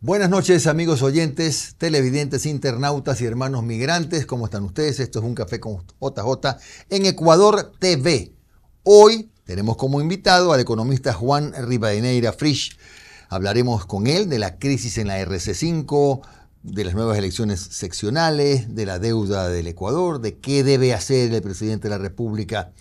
Buenas noches, amigos oyentes, televidentes, internautas y hermanos migrantes. ¿Cómo están ustedes? Esto es Un Café con JJ en Ecuador TV. Hoy tenemos como invitado al economista Juan Rivadeneira Frisch. Hablaremos con él de la crisis en la RC5, de las nuevas elecciones seccionales, de la deuda del Ecuador, de qué debe hacer el presidente de la República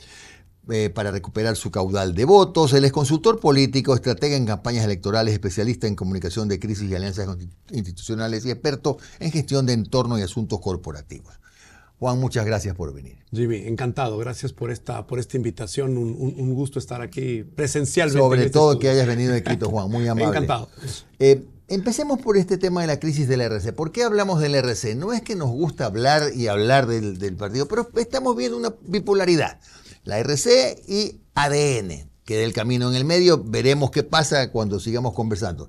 para recuperar su caudal de votos. Él es consultor político, estratega en campañas electorales, especialista en comunicación de crisis y alianzas institucionales y experto en gestión de entorno y asuntos corporativos. Juan, muchas gracias por venir. Jimmy, encantado. Gracias por esta invitación. Un gusto estar aquí presencialmente. Sobre todo que hayas venido de Quito, Juan. Muy amable. Encantado. Empecemos por este tema de la crisis del RC. ¿Por qué hablamos del RC? No es que nos gusta hablar del partido, pero estamos viendo una bipolaridad. La RC y ADN, que del camino en el medio, veremos qué pasa cuando sigamos conversando.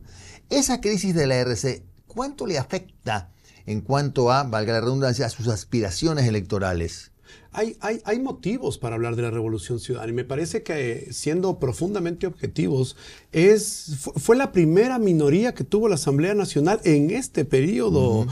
Esa crisis de la RC, ¿cuánto le afecta en cuanto a, valga la redundancia, a sus aspiraciones electorales? Hay motivos para hablar de la Revolución Ciudadana y me parece que, siendo profundamente objetivos, fue la primera minoría que tuvo la Asamblea Nacional en este periodo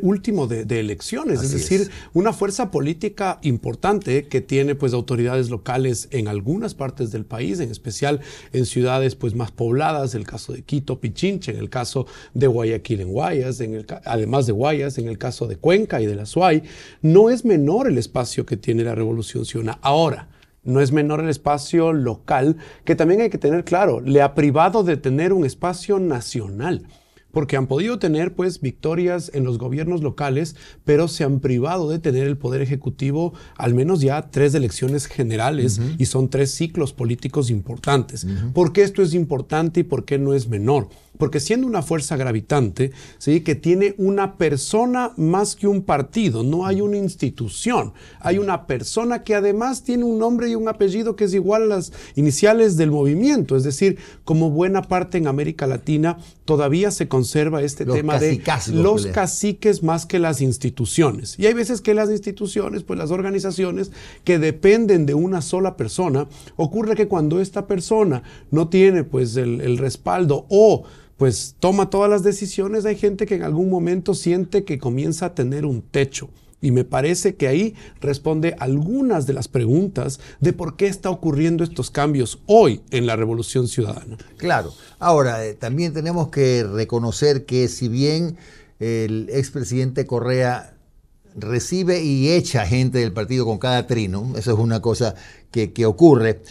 último de elecciones. Es decir, una fuerza política importante que tiene pues autoridades locales en algunas partes del país, en especial en ciudades pues más pobladas, el caso de Quito, Pichincha, en el caso de Guayaquil en Guayas, además de Guayas, en el caso de Cuenca y de la Azuay. No es menor el espacio que tiene la Revolución Ciudadana. Ahora, no es menor el espacio local, que también hay que tener claro, le ha privado de tener un espacio nacional, porque han podido tener pues victorias en los gobiernos locales, pero se han privado de tener el poder ejecutivo al menos ya 3 elecciones generales y son 3 ciclos políticos importantes. ¿Por qué esto es importante y por qué no es menor? Porque siendo una fuerza gravitante, ¿sí?, que tiene una persona más que un partido, no hay una institución, hay una persona que además tiene un nombre y un apellido que es igual a las iniciales del movimiento. Es decir, como buena parte en América Latina, todavía se conserva este tema de los caciques más que las instituciones. Y hay veces que las instituciones, pues las organizaciones que dependen de una sola persona, ocurre que cuando esta persona no tiene pues el respaldo o pues toma todas las decisiones, hay gente que en algún momento siente que comienza a tener un techo. Y me parece que ahí responde algunas de las preguntas de por qué está ocurriendo estos cambios hoy en la Revolución Ciudadana. Claro. Ahora, también tenemos que reconocer que si bien el expresidente Correa recibe y echa gente del partido con cada trino, eso es una cosa que ocurre,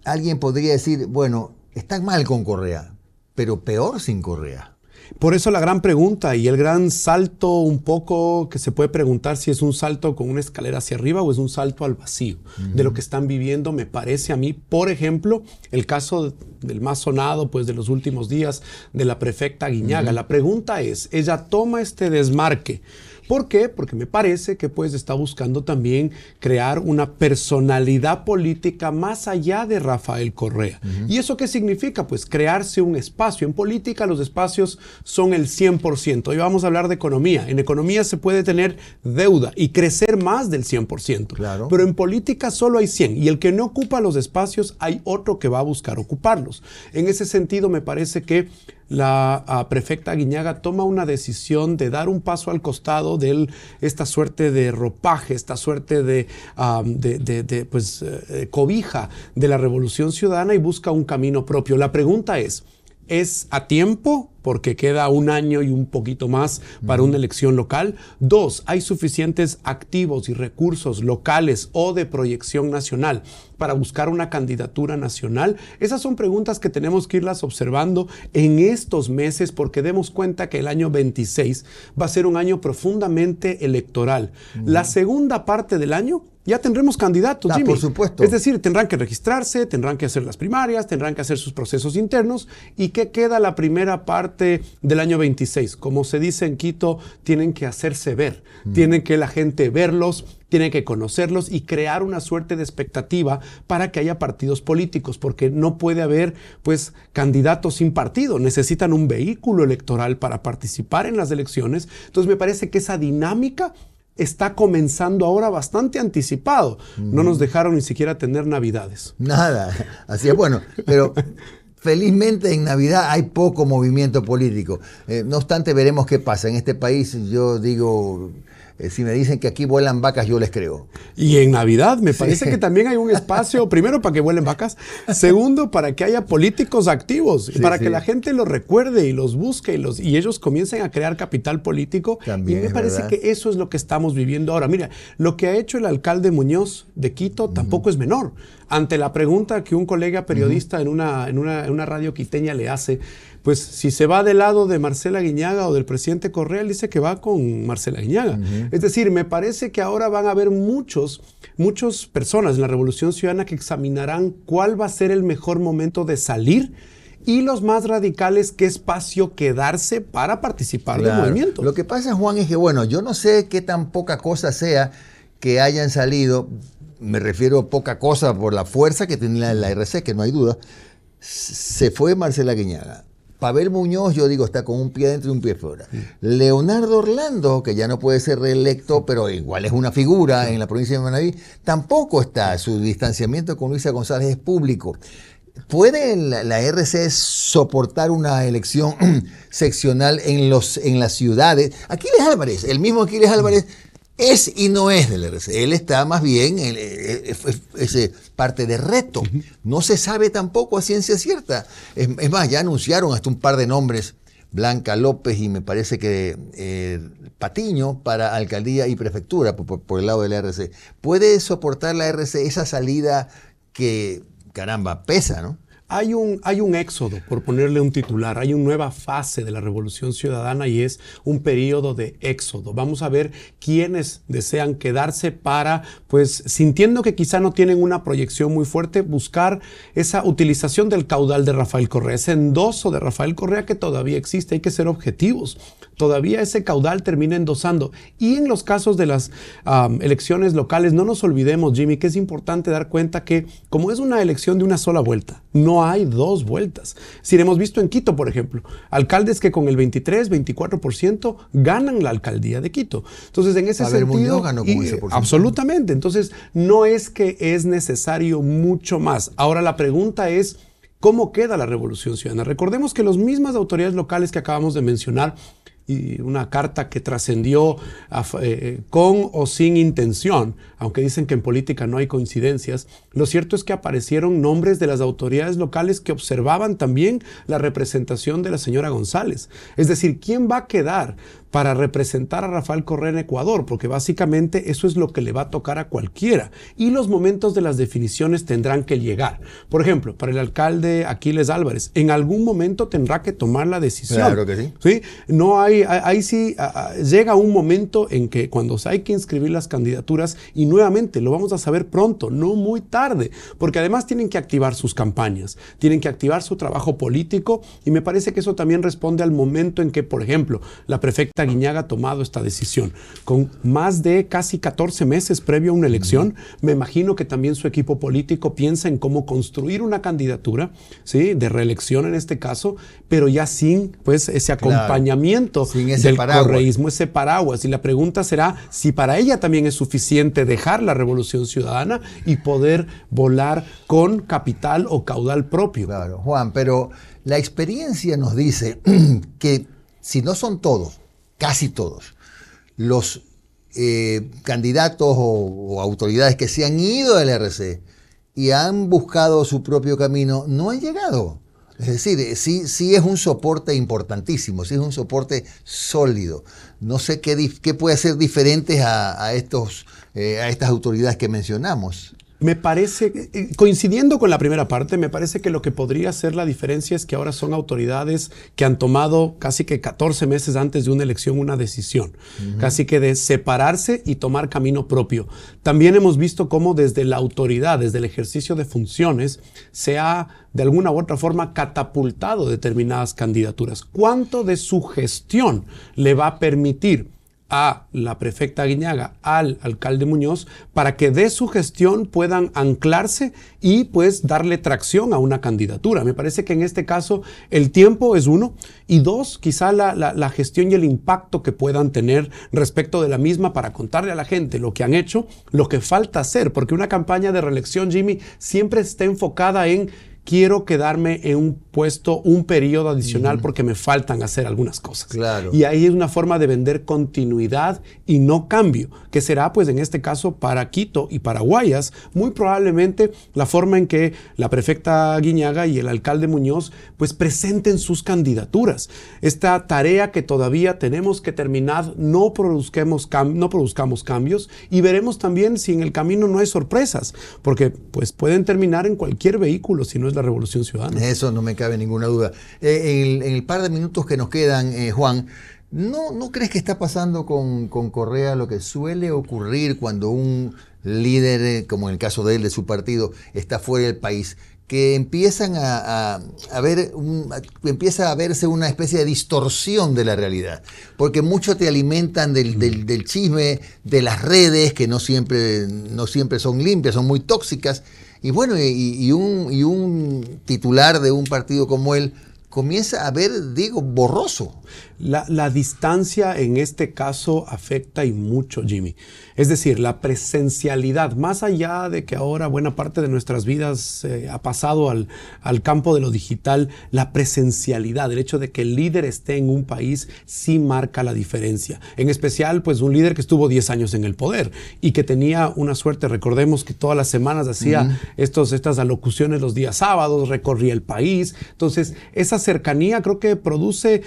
alguien podría decir, bueno, están mal con Correa, pero peor sin Correa. Por eso la gran pregunta y el gran salto un poco que se puede preguntar si es un salto con una escalera hacia arriba o es un salto al vacío de lo que están viviendo, me parece a mí. Por ejemplo, el caso del más sonado pues de los últimos días de la prefecta Aguiñaga. La pregunta es, ella toma este desmarque. ¿Por qué? Porque me parece que pues está buscando también crear una personalidad política más allá de Rafael Correa. ¿Y eso qué significa? Pues crearse un espacio. En política los espacios son el 100%. Hoy vamos a hablar de economía. En economía se puede tener deuda y crecer más del 100%. Claro. Pero en política solo hay 100 y el que no ocupa los espacios hay otro que va a buscar ocuparlos. En ese sentido me parece que la prefecta Aguiñaga toma una decisión de dar un paso al costado de esta suerte de ropaje, esta suerte de cobija de la Revolución Ciudadana y busca un camino propio. La pregunta ¿es a tiempo? Porque queda un año y un poquito más para una elección local. 2, ¿hay suficientes activos y recursos locales o de proyección nacional para buscar una candidatura nacional? Esas son preguntas que tenemos que irlas observando en estos meses porque demos cuenta que el año 26 va a ser un año profundamente electoral. La segunda parte del año ya tendremos candidatos, Jimmy. Por supuesto. Es decir, tendrán que registrarse, tendrán que hacer las primarias, tendrán que hacer sus procesos internos. ¿Y qué queda la primera parte del año 26? Como se dice en Quito, tienen que hacerse ver. Tienen que la gente verlos, tienen que conocerlos y crear una suerte de expectativa para que haya partidos políticos, porque no puede haber pues candidatos sin partido. Necesitan un vehículo electoral para participar en las elecciones. Entonces me parece que esa dinámica está comenzando ahora bastante anticipado. No nos dejaron ni siquiera tener Navidades. Nada, así es. Bueno, pero felizmente en Navidad hay poco movimiento político. No obstante, veremos qué pasa. En este país, yo digo, si me dicen que aquí vuelan vacas, yo les creo. Y en Navidad me parece que también hay un espacio, primero, para que vuelen vacas, segundo, para que haya políticos activos, para que la gente los recuerde y los busque y ellos comiencen a crear capital político. También y me parece que eso es lo que estamos viviendo ahora. Mira, lo que ha hecho el alcalde Muñoz de Quito tampoco es menor. Ante la pregunta que un colega periodista en una radio quiteña le hace, pues si se va del lado de Marcela Aguiñaga o del presidente Correa, él dice que va con Marcela Aguiñaga. Es decir, me parece que ahora van a haber muchas personas en la Revolución Ciudadana que examinarán cuál va a ser el mejor momento de salir y los más radicales qué espacio quedarse para participar del movimiento. Lo que pasa, Juan, es que, bueno, yo no sé qué tan poca cosa sea que hayan salido. Me refiero a poca cosa por la fuerza que tenía la RC, que no hay duda. Se fue Marcela Aguiñaga. Pavel Muñoz, yo digo, está con un pie adentro y un pie fuera. Leonardo Orlando, que ya no puede ser reelecto, pero igual es una figura en la provincia de Manabí, tampoco está. Su distanciamiento con Luisa González es público. ¿Puede la RC soportar una elección seccional en las ciudades? Aquiles Álvarez, el mismo Aquiles Álvarez, es y no es del RC. Él está más bien, es parte de reto. No se sabe tampoco a ciencia cierta. Es más, ya anunciaron hasta un par de nombres, Blanca López y me parece que Patiño, para alcaldía y prefectura por el lado de la RC. ¿Puede soportar la RC esa salida que, caramba, pesa, ¿no? Hay un éxodo, por ponerle un titular, hay una nueva fase de la Revolución Ciudadana y es un periodo de éxodo. Vamos a ver quiénes desean quedarse para, pues, sintiendo que quizá no tienen una proyección muy fuerte, buscar esa utilización del caudal de Rafael Correa, ese endoso de Rafael Correa que todavía existe, hay que ser objetivos. Todavía ese caudal termina endosando. Y en los casos de las elecciones locales, no nos olvidemos, Jimmy, que es importante dar cuenta que como es una elección de una sola vuelta, no hay dos vueltas. Si hemos visto en Quito, por ejemplo, alcaldes que con el 23, 24% ganan la alcaldía de Quito. Entonces, en ese sentido, Muñoz ganó con ese porcentaje. Absolutamente. Entonces, no es que es necesario mucho más. Ahora la pregunta es, ¿cómo queda la Revolución Ciudadana? Recordemos que las mismas autoridades locales que acabamos de mencionar, y una carta que trascendió con o sin intención, aunque dicen que en política no hay coincidencias, lo cierto es que aparecieron nombres de las autoridades locales que observaban también la representación de la señora González. Es decir, ¿quién va a quedar para representar a Rafael Correa en Ecuador? Porque básicamente eso es lo que le va a tocar a cualquiera. Y los momentos de las definiciones tendrán que llegar. Por ejemplo, para el alcalde Aquiles Álvarez, en algún momento tendrá que tomar la decisión. Claro que sí. ¿Sí? No hay, ahí sí llega un momento en que cuando hay que inscribir las candidaturas, y nuevamente lo vamos a saber pronto, no muy tarde, porque además tienen que activar sus campañas, tienen que activar su trabajo político, y me parece que eso también responde al momento en que, por ejemplo, la prefecta Aguiñaga ha tomado esta decisión. Con más de casi 14 meses previo a una elección, me imagino que también su equipo político piensa en cómo construir una candidatura, ¿sí?, de reelección en este caso, pero ya sin, pues, ese acompañamiento, sin ese del paraguas. correísmo, ese paraguas. Y la pregunta será si para ella también es suficiente dejar la Revolución Ciudadana y poder volar con capital o caudal propio. Claro, Juan, pero la experiencia nos dice que si no son todos, casi todos, los candidatos o autoridades que se han ido del RC y han buscado su propio camino, no han llegado. Es decir, sí es un soporte importantísimo, sí es un soporte sólido. No sé qué puede ser diferente a estas autoridades que mencionamos. Me parece, coincidiendo con la primera parte, me parece que lo que podría ser la diferencia es que ahora son autoridades que han tomado casi que 14 meses antes de una elección una decisión, casi que de separarse y tomar camino propio. También hemos visto cómo desde la autoridad, desde el ejercicio de funciones, se ha de alguna u otra forma catapultado determinadas candidaturas. ¿Cuánto de su gestión le va a permitir a la prefecta Aguiñaga, al alcalde Muñoz, para que de su gestión puedan anclarse y pues darle tracción a una candidatura? Me parece que en este caso el tiempo es uno, y dos, quizá la gestión y el impacto que puedan tener respecto de la misma para contarle a la gente lo que han hecho, lo que falta hacer, porque una campaña de reelección, Jimmy, siempre está enfocada en quiero quedarme en un pospuesto un periodo adicional porque me faltan hacer algunas cosas. Claro. Y ahí es una forma de vender continuidad y no cambio, que será pues en este caso para Quito y para Guayas, muy probablemente la forma en que la prefecta Guiñaga y el alcalde Muñoz pues presenten sus candidaturas. Esta tarea que todavía tenemos que terminar, no produzcamos cambios, y veremos también si en el camino no hay sorpresas, porque pues pueden terminar en cualquier vehículo si no es la Revolución Ciudadana. Eso no me cabe ninguna duda. En el par de minutos que nos quedan, Juan, ¿no crees que está pasando con Correa lo que suele ocurrir cuando un líder, como en el caso de él, de su partido, está fuera del país? Que empiezan empieza a verse una especie de distorsión de la realidad, porque muchos te alimentan del chisme, de las redes, que no siempre son limpias, son muy tóxicas, y bueno, y un titular de un partido como él comienza a ver, borroso. La distancia en este caso afecta y mucho, Jimmy. Es decir, la presencialidad, más allá de que ahora buena parte de nuestras vidas ha pasado al campo de lo digital, la presencialidad, el hecho de que el líder esté en un país sí marca la diferencia. En especial, pues un líder que estuvo 10 años en el poder y que tenía una suerte, recordemos que todas las semanas hacía estas alocuciones los días sábados, recorría el país. Entonces, esa cercanía creo que produce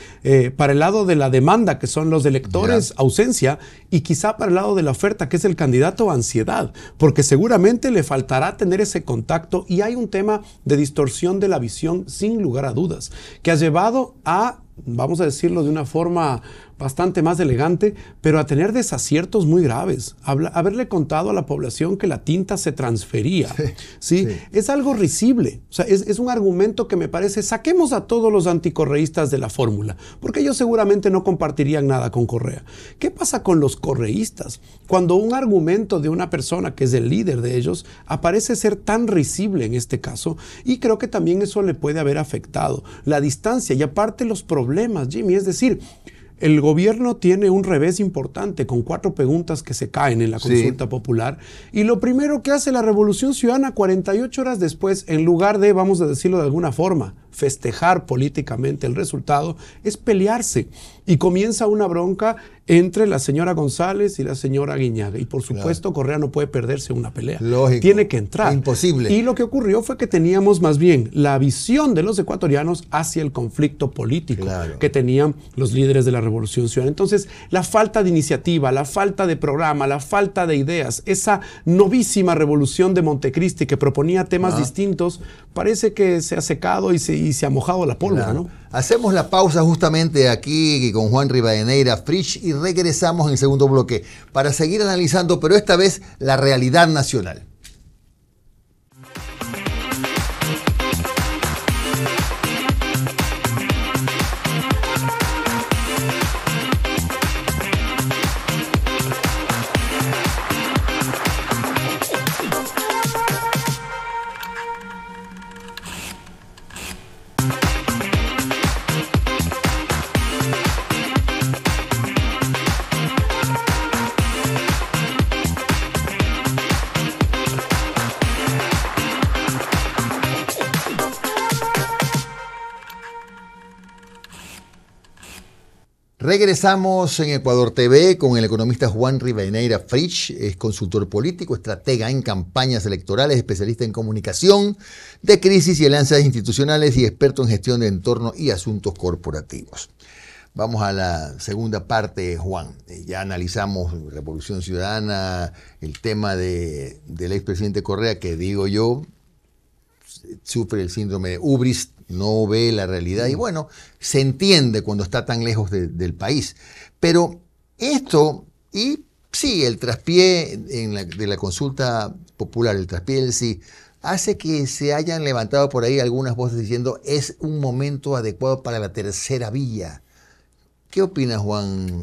para el lado de la demanda, que son los electores, ausencia, y quizá para el lado de la oferta, que es el candidato, ansiedad, porque seguramente le faltará tener ese contacto, y hay un tema de distorsión de la visión sin lugar a dudas, que ha llevado a, vamos a decirlo de una forma bastante más elegante, pero a tener desaciertos muy graves. Haberle contado a la población que la tinta se transfería. ¿Sí? Es algo risible. O sea, es un argumento que me parece, saquemos a todos los anticorreístas de la fórmula, porque ellos seguramente no compartirían nada con Correa. ¿Qué pasa con los correístas? Cuando un argumento de una persona que es el líder de ellos aparece ser tan risible en este caso, y creo que también eso le puede haber afectado. La distancia y aparte los problemas, Jimmy, es decir, el gobierno tiene un revés importante con 4 preguntas que se caen en la consulta popular, y lo primero que hace la Revolución Ciudadana 48 horas después, en lugar de, vamos a decirlo de alguna forma, festejar políticamente el resultado, es pelearse, y comienza una bronca entre la señora González y la señora Guiñaga, y por supuesto Correa no puede perderse una pelea. Lógico. Tiene que entrar. Imposible. Y lo que ocurrió fue que teníamos más bien la visión de los ecuatorianos hacia el conflicto político que tenían los líderes de la Revolución Ciudadana. Entonces, la falta de iniciativa, la falta de programa, la falta de ideas, esa novísima revolución de Montecristi que proponía temas distintos, parece que se ha secado y se ha mojado la pólvora, ¿no? Hacemos la pausa justamente aquí con Juan Rivadeneira Frisch y regresamos en el segundo bloque para seguir analizando, pero esta vez la realidad nacional. Regresamos en Ecuador TV con el economista Juan Rivadeneira Frisch, es consultor político, estratega en campañas electorales, especialista en comunicación de crisis y alianzas institucionales y experto en gestión de entorno y asuntos corporativos. Vamos a la segunda parte, Juan. Ya analizamos Revolución Ciudadana, el tema del expresidente Correa, que digo yo, sufre el síndrome de ubris, no ve la realidad y bueno, se entiende cuando está tan lejos del país. Pero esto, y sí, el traspié de la consulta popular, el traspié del sí, hace que se hayan levantado por ahí algunas voces diciendo es un momento adecuado para la tercera vía. ¿Qué opina Juan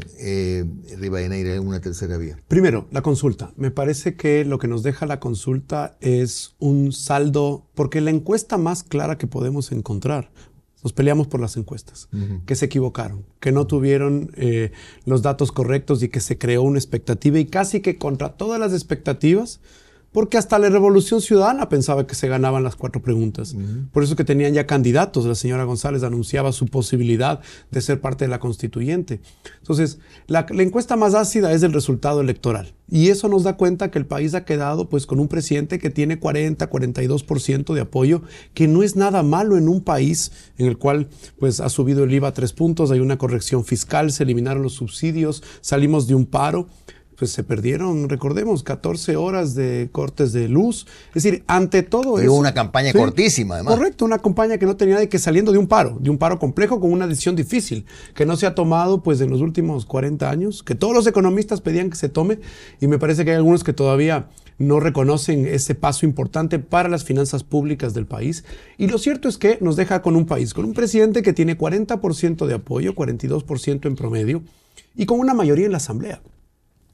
Rivadeneira de una tercera vía? Primero, la consulta. Me parece que lo que nos deja la consulta es un saldo, porque la encuesta más clara que podemos encontrar, nos peleamos por las encuestas, que se equivocaron, que no tuvieron los datos correctos y que se creó una expectativa y casi que contra todas las expectativas Porque hasta la Revolución Ciudadana pensaba que se ganaban las 4 preguntas. Por eso que tenían ya candidatos. La señora González anunciaba su posibilidad de ser parte de la constituyente. Entonces, la encuesta más ácida es el resultado electoral. Y eso nos da cuenta que el país ha quedado pues con un presidente que tiene 42% de apoyo, que no es nada malo en un país en el cual pues ha subido el IVA a 3 puntos, hay una corrección fiscal, se eliminaron los subsidios, salimos de un paro. Pues se perdieron, recordemos, 14 horas de cortes de luz. Es decir, ante todo eso... Hubo una campaña cortísima, además. Correcto, una campaña que no tenía de que saliendo de un paro complejo con una decisión difícil, que no se ha tomado pues en los últimos 40 años, que todos los economistas pedían que se tome, y me parece que hay algunos que todavía no reconocen ese paso importante para las finanzas públicas del país. Y lo cierto es que nos deja con un país, con un presidente que tiene 40% de apoyo, 42% en promedio, y con una mayoría en la Asamblea.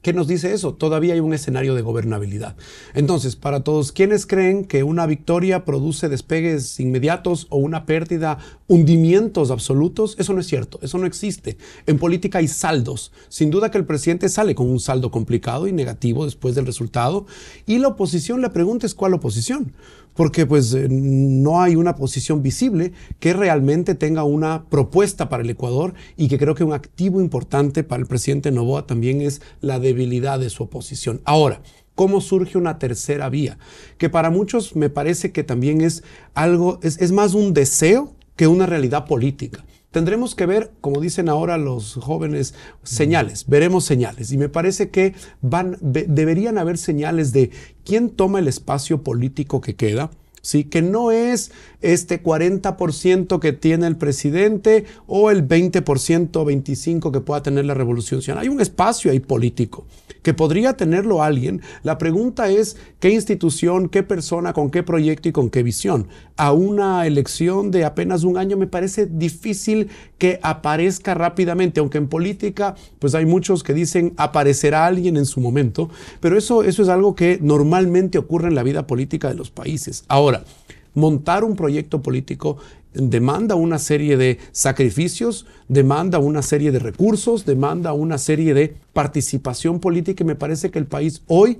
¿Qué nos dice eso? Todavía hay un escenario de gobernabilidad. Entonces, para todos quienes creen que una victoria produce despegues inmediatos o una pérdida, hundimientos absolutos, eso no es cierto, eso no existe. En política hay saldos. Sin duda que el presidente sale con un saldo complicado y negativo después del resultado, y la oposición, la pregunta es ¿cuál oposición? Porque pues no hay una posición visible que realmente tenga una propuesta para el Ecuador, y que creo que un activo importante para el presidente Noboa también es la debilidad de su oposición. Ahora, ¿cómo surge una tercera vía? Que para muchos me parece que también es algo, es más un deseo que una realidad política. Tendremos que ver, como dicen ahora los jóvenes, señales, veremos señales. Y me parece que deberían haber señales de quién toma el espacio político que queda, ¿sí? Que no es este 40% que tiene el presidente o el 20% o 25% que pueda tener la Revolución Ciudadana. Hay un espacio ahí político que podría tenerlo alguien. La pregunta es qué institución, qué persona, con qué proyecto y con qué visión. A una elección de apenas un año me parece difícil que aparezca rápidamente, aunque en política pues hay muchos que dicen aparecerá alguien en su momento, pero eso es algo que normalmente ocurre en la vida política de los países. Ahora, montar un proyecto político demanda una serie de sacrificios, demanda una serie de recursos, demanda una serie de participación política, y me parece que el país hoy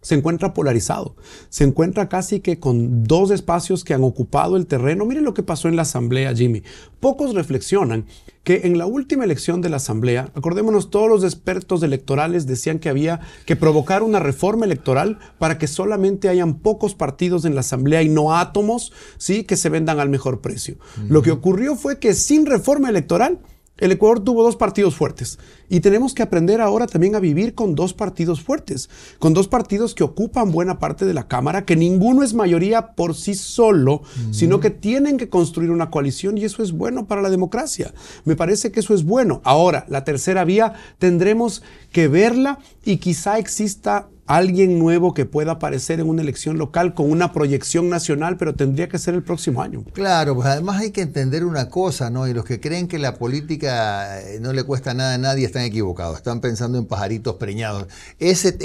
se encuentra polarizado, se encuentra casi que con 2 espacios que han ocupado el terreno. Miren lo que pasó en la Asamblea, Jimmy. Pocos reflexionan que en la última elección de la Asamblea, acordémonos, todos los expertos electorales decían que había que provocar una reforma electoral para que solamente hayan pocos partidos en la Asamblea y no átomos, ¿sí?, que se vendan al mejor precio. Lo que ocurrió fue que sin reforma electoral, el Ecuador tuvo 2 partidos fuertes, y tenemos que aprender ahora también a vivir con 2 partidos fuertes, con 2 partidos que ocupan buena parte de la Cámara, que ninguno es mayoría por sí solo, sino que tienen que construir una coalición, y eso es bueno para la democracia. Me parece que eso es bueno. Ahora, la tercera vía tendremos que verla, y quizá exista alguien nuevo que pueda aparecer en una elección local con una proyección nacional, pero tendría que ser el próximo año. Claro, pues además hay que entender una cosa, ¿no? Y los que creen que la política no le cuesta nada a nadie están equivocados, están pensando en pajaritos preñados. Ese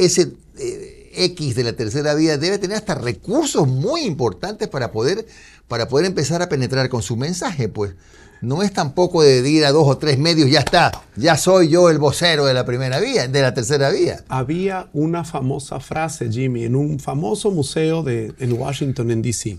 X de la tercera vía debe tener hasta recursos muy importantes para poder empezar a penetrar con su mensaje, pues. No es tampoco de ir a 2 o 3 medios, ya está, ya soy yo el vocero de la primera vía, de la tercera vía. Había una famosa frase, Jimmy, en un famoso museo en Washington, en D.C.,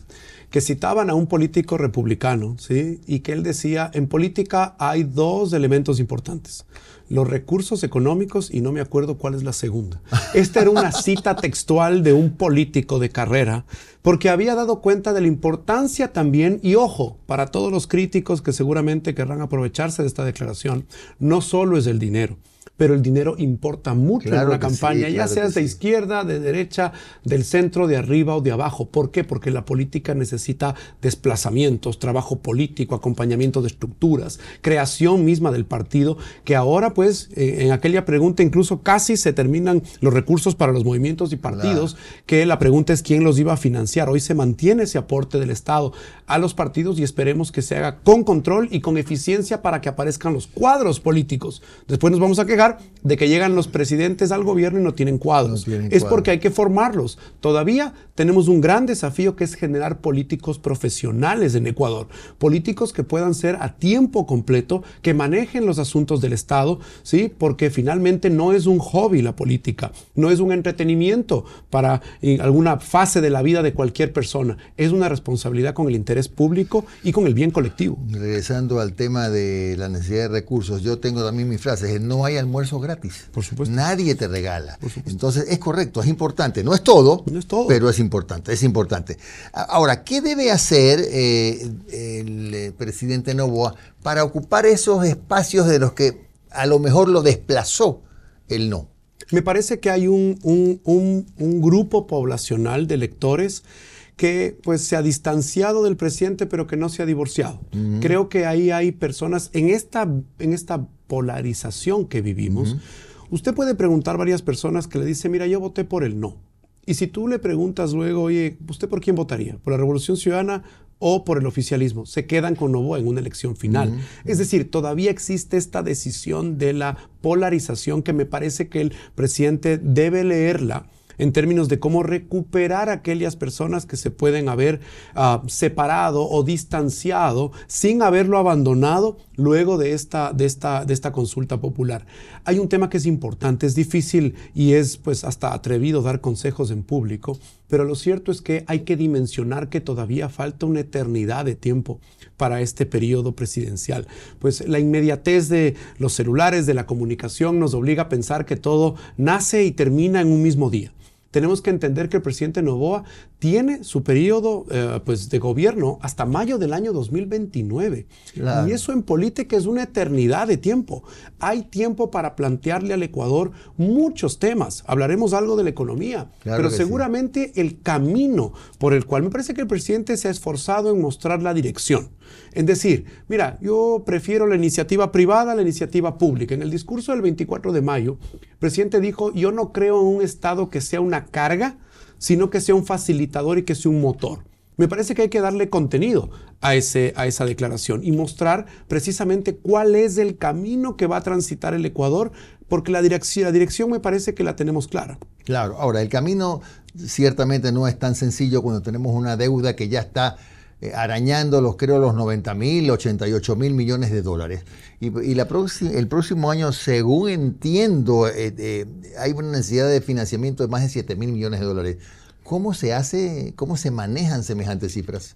que citaban a un político republicano, ¿sí? Y que él decía, en política hay 2 elementos importantes: los recursos económicos, y no me acuerdo cuál es la segunda. Esta era una cita textual de un político de carrera, porque había dado cuenta de la importancia también, y ojo, para todos los críticos que seguramente querrán aprovecharse de esta declaración, no solo es el dinero, pero el dinero importa mucho en una campaña, sí, ya seas de izquierda, de derecha, del centro, de arriba o de abajo. ¿Por qué? Porque la política necesita desplazamientos, trabajo político, acompañamiento de estructuras, creación misma del partido, que ahora pues en aquella pregunta incluso casi se terminan los recursos para los movimientos y partidos, que la pregunta es quién los iba a financiar. Hoy se mantiene ese aporte del Estado a los partidos, y esperemos que se haga con control y con eficiencia para que aparezcan los cuadros políticos. Después nos vamos a quejar hablar de que llegan los presidentes al gobierno y no tienen cuadros. Es porque hay que formarlos. Todavía tenemos un gran desafío que es generar políticos profesionales en Ecuador. Políticos que puedan ser a tiempo completo, que manejen los asuntos del Estado, ¿sí? Porque finalmente no es un hobby la política, no es un entretenimiento para alguna fase de la vida de cualquier persona. Es una responsabilidad con el interés público y con el bien colectivo. Regresando al tema de la necesidad de recursos, yo tengo también mi frase, no hay almuerzo gratis. Por supuesto. Nadie te regala. Entonces es correcto, es importante. No es todo, pero es importante, es importante. Ahora, ¿qué debe hacer el presidente Noboa para ocupar esos espacios de los que a lo mejor lo desplazó el no? Me parece que hay un grupo poblacional de electores que pues se ha distanciado del presidente, pero que no se ha divorciado. Creo que ahí hay personas en esta polarización que vivimos. Usted puede preguntar a varias personas que le dicen, mira, yo voté por el no. Y si tú le preguntas luego, oye, ¿usted por quién votaría? ¿Por la Revolución Ciudadana o por el oficialismo? Se quedan con Noboa en una elección final. Es decir, todavía existe esta decisión de la polarización que me parece que el presidente debe leerla en términos de cómo recuperar a aquellas personas que se pueden haber separado o distanciado sin haberlo abandonado luego de esta consulta popular. Hay un tema que es importante, es difícil y es pues hasta atrevido dar consejos en público, pero lo cierto es que hay que dimensionar que todavía falta una eternidad de tiempo para este periodo presidencial. Pues la inmediatez de los celulares, de la comunicación, nos obliga a pensar que todo nace y termina en un mismo día. Tenemos que entender que el presidente Noboa tiene su periodo pues de gobierno hasta mayo del año 2029. Claro. Y eso en política es una eternidad de tiempo. Hay tiempo para plantearle al Ecuador muchos temas. Hablaremos algo de la economía, claro, pero seguramente sí. El camino por el cual me parece que el presidente se ha esforzado en mostrar la dirección. En decir, mira, yo prefiero la iniciativa privada a la iniciativa pública. En el discurso del 24 de mayo, el presidente dijo, yo no creo en un Estado que sea una carga, sino que sea un facilitador y que sea un motor. Me parece que hay que darle contenido a esa declaración y mostrar precisamente cuál es el camino que va a transitar el Ecuador, porque la dirección me parece que la tenemos clara. Claro, ahora el camino ciertamente no es tan sencillo cuando tenemos una deuda que ya está arañando los 90.000, 88.000 millones de dólares. Y el próximo año, según entiendo, hay una necesidad de financiamiento de más de 7.000 millones de dólares. ¿Cómo se hace, cómo se manejan semejantes cifras?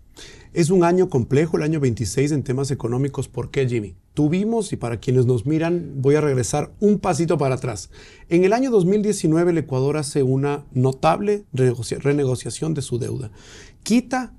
Es un año complejo, el año 26 en temas económicos. ¿Por qué, Jimmy? Tuvimos, y para quienes nos miran, voy a regresar un pasito para atrás. En el año 2019 el Ecuador hace una notable renegociación de su deuda. Quita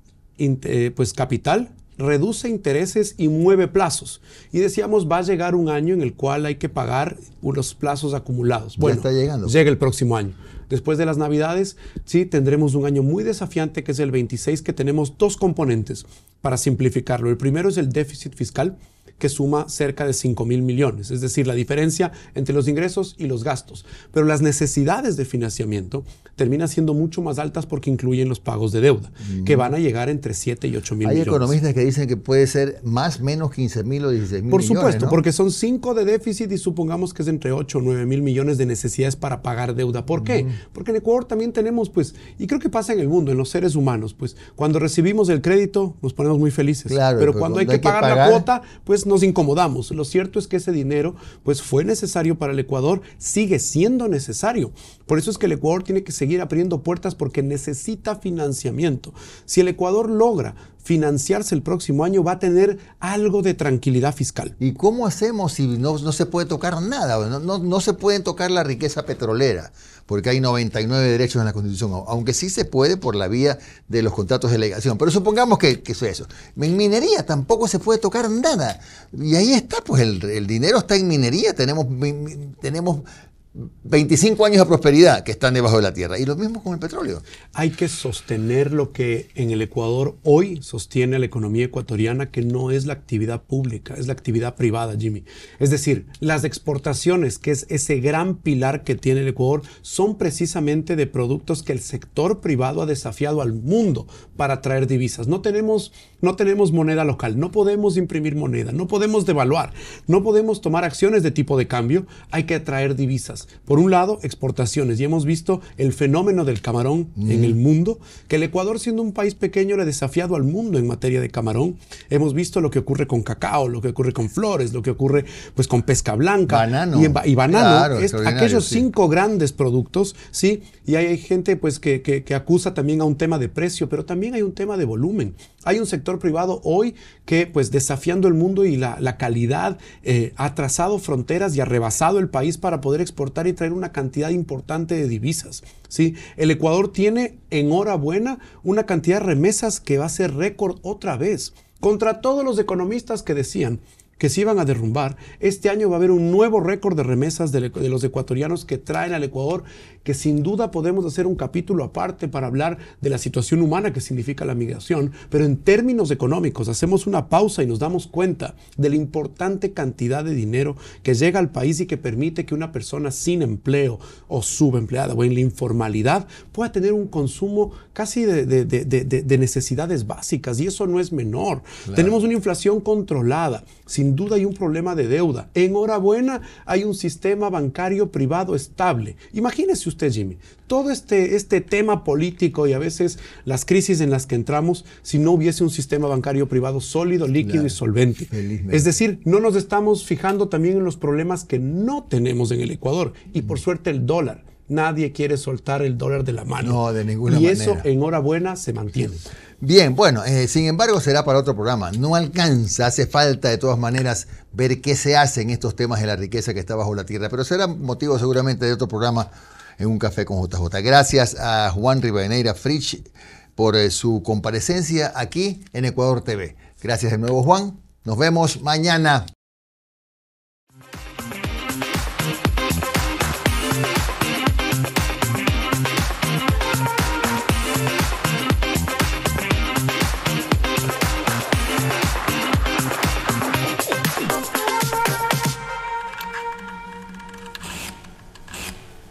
pues capital, reduce intereses y mueve plazos. Y decíamos, va a llegar un año en el cual hay que pagar unos plazos acumulados. Bueno, ya está llegando. Llega el próximo año. Después de las Navidades, sí, tendremos un año muy desafiante, que es el 26, que tenemos dos componentes para simplificarlo. El primero es el déficit fiscal, que suma cerca de 5.000 millones, es decir, la diferencia entre los ingresos y los gastos. Pero las necesidades de financiamiento terminan siendo mucho más altas porque incluyen los pagos de deuda, que van a llegar entre 7 y 8.000 millones. Hay economistas que dicen que puede ser más, menos 15.000 o 16.000 millones. Por supuesto, ¿no? Porque son 5 de déficit y supongamos que es entre 8 o 9.000 millones de necesidades para pagar deuda. ¿Por qué? Porque en Ecuador también tenemos, pues, y creo que pasa en el mundo, en los seres humanos, pues, cuando recibimos el crédito nos ponemos muy felices. Claro, pero cuando hay que pagar la cuota, pues nos incomodamos. Lo cierto es que ese dinero pues fue necesario para el Ecuador, sigue siendo necesario. Por eso es que el Ecuador tiene que seguir abriendo puertas porque necesita financiamiento. Si el Ecuador logra financiarse el próximo año, va a tener algo de tranquilidad fiscal. ¿Y cómo hacemos si no se puede tocar nada? No se puede tocar la riqueza petrolera, porque hay 99 derechos en la Constitución, aunque sí se puede por la vía de los contratos de delegación. Pero supongamos que es eso. En minería tampoco se puede tocar nada. Y ahí está, pues el dinero está en minería. Tenemos 25 años de prosperidad que están debajo de la tierra. Y lo mismo con el petróleo. Hay que sostener lo que en el Ecuador hoy sostiene la economía ecuatoriana, que no es la actividad pública, es la actividad privada, Jimmy. Es decir, las exportaciones, que es ese gran pilar que tiene el Ecuador, son precisamente de productos que el sector privado ha desafiado al mundo para traer divisas. No tenemos moneda local, no podemos imprimir moneda, no podemos devaluar, no podemos tomar acciones de tipo de cambio, hay que traer divisas. Por un lado, exportaciones, y hemos visto el fenómeno del camarón en el mundo, que el Ecuador, siendo un país pequeño, le ha desafiado al mundo en materia de camarón. Hemos visto lo que ocurre con cacao, lo que ocurre con flores, lo que ocurre pues con pesca blanca y banano, claro, aquellos 5 grandes productos, ¿sí? Y hay gente pues que acusa también a un tema de precio, pero también hay un tema de volumen. Hay un sector privado hoy que, pues, desafiando el mundo y la calidad, ha trazado fronteras y ha rebasado el país para poder exportar y traer una cantidad importante de divisas, ¿sí? El Ecuador tiene, enhorabuena, una cantidad de remesas que va a ser récord otra vez. Contra todos los economistas que decían que se iban a derrumbar, este año va a haber un nuevo récord de remesas de los ecuatorianos que traen al Ecuador, que sin duda podemos hacer un capítulo aparte para hablar de la situación humana que significa la migración, pero en términos económicos hacemos una pausa y nos damos cuenta de la importante cantidad de dinero que llega al país y que permite que una persona sin empleo o subempleada o en la informalidad pueda tener un consumo casi de necesidades básicas, y eso no es menor. Claro. Tenemos una inflación controlada. Sin duda hay un problema de deuda. Enhorabuena, hay un sistema bancario privado estable. Imagínese usted, Jimmy, todo este tema político y a veces las crisis en las que entramos, si no hubiese un sistema bancario privado sólido, líquido y solvente. Felizmente. Es decir, no nos estamos fijando también en los problemas que no tenemos en el Ecuador. Y por suerte el dólar. Nadie quiere soltar el dólar de la mano. No, de ninguna manera. Y eso, enhorabuena, se mantiene. Bien, bueno, sin embargo será para otro programa. No alcanza, hace falta de todas maneras ver qué se hace en estos temas de la riqueza que está bajo la tierra, pero será motivo seguramente de otro programa en Un Café con JJ. Gracias a Juan Rivadeneira Frich por su comparecencia aquí en Ecuador TV. Gracias de nuevo, Juan. Nos vemos mañana.